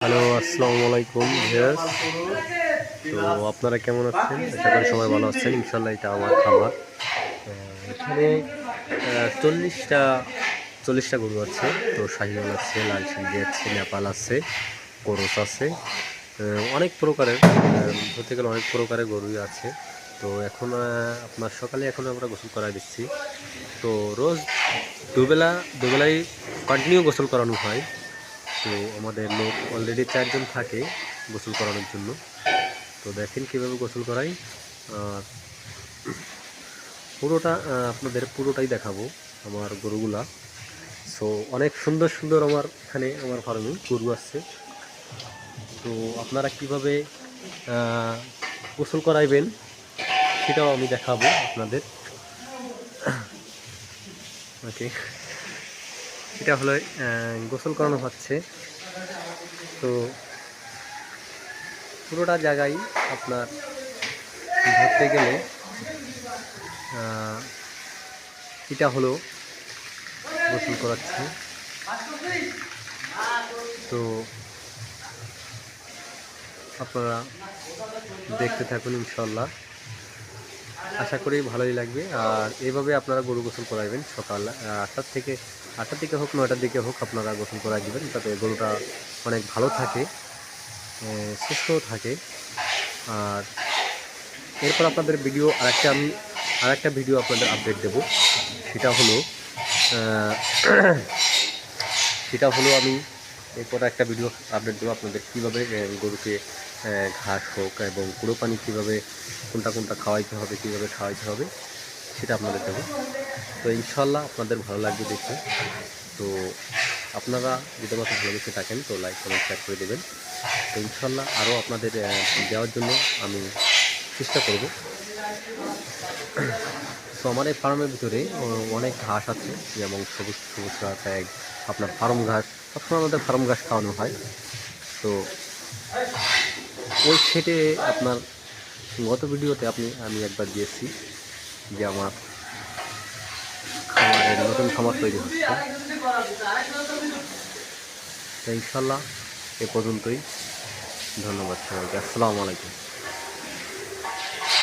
Hello, আসসালামু আলাইকুম viewers. তো আপনারা কেমন আছেন? আশা করি সবাই ভালো আছেন। ইনশাআল্লাহ এটা আমার খামার। এখানে 40টা 40টা গরু আছে। তো শাহিওয়াল আছে, লাল সিন্ধি আছে, নেপাল আছে, কোরস আছে। অনেক প্রকারের ধরতে গেলে অনেক প্রকারের গরুই আছে। তো এখন আপনার সকালে এখন আমরা গোসল করায় দিচ্ছি। তো রোজ দুবেলাই কন্টিনিউ গোসল করানো হয়। তো আমাদের লোক অলরেডি 4 জন থাকে গোসল করানোর জন্য। তো দেখেন কীভাবে গোসল করাই। আর পুরোটা আপনাদের পুরোটাই দেখাবো আমার গরুগুলা। সো অনেক সুন্দর সুন্দর আমার এখানে আমার ফার্মে গরু আছে। তো আপনারা কিভাবে গোসল করাইবেন সেটাও আমি দেখাবো আপনাদের। ওকে, এটা হলো গোসল করানো হচ্ছে। তো পুরোটা জায়গায় আপনার ধরতে গেলে এটা হলো গোসল করাচ্ছে। তো আপনারা দেখতে থাকুন, ইনশাল্লাহ আশা করি ভালোই লাগবে। আর এইভাবে আপনারা গরু গোসল করাইবেন সকাল 8টার দিকে হোক 9টার দিকে হোক আপনারা গোসল করাই দেবেন, যাতে গরুটা অনেক ভালো থাকে, সুস্থও থাকে। আর এরপর আপনাদের ভিডিও আরেকটা ভিডিও আপনাদের আপডেট দেব। সেটা হলো আমি এরপর একটা ভিডিও আপডেট দেবো আপনাদের কীভাবে গরুকে ঘাস হোক এবং গুঁড়ো পানি কীভাবে কোনটা খাওয়াইতে হবে, কীভাবে খাওয়াইতে হবে সেটা আপনাদের দেবো। তো ইনশাল্লাহ আপনাদের ভালো লাগবে দেখে। তো আপনারা যদি আমাকে ভালোবেসে থাকেন তো লাইক কমেন্ট শেয়ার করে দেবেন। তো ইনশাল্লাহ আরও আপনাদের দেওয়ার জন্য আমি চেষ্টা করব। তো আমার এই ফার্মের ভিতরে অনেক ঘাস আছে, যেমন সবুজ সবুজ ঘাস, আপনার ফার্ম ঘাস। সবসময় আমাদের ফার্ম ঘাস খাওয়ানো হয়। তো ওই সেটে আপনার গত ভিডিওতে আমি একবার দিয়েছি যে আমার খামারের নতুন খামার তৈরি হচ্ছে। তো ইনশাল্লাহ এ পর্যন্তই। ধন্যবাদ সবাইকে। আসসালামু আলাইকুম।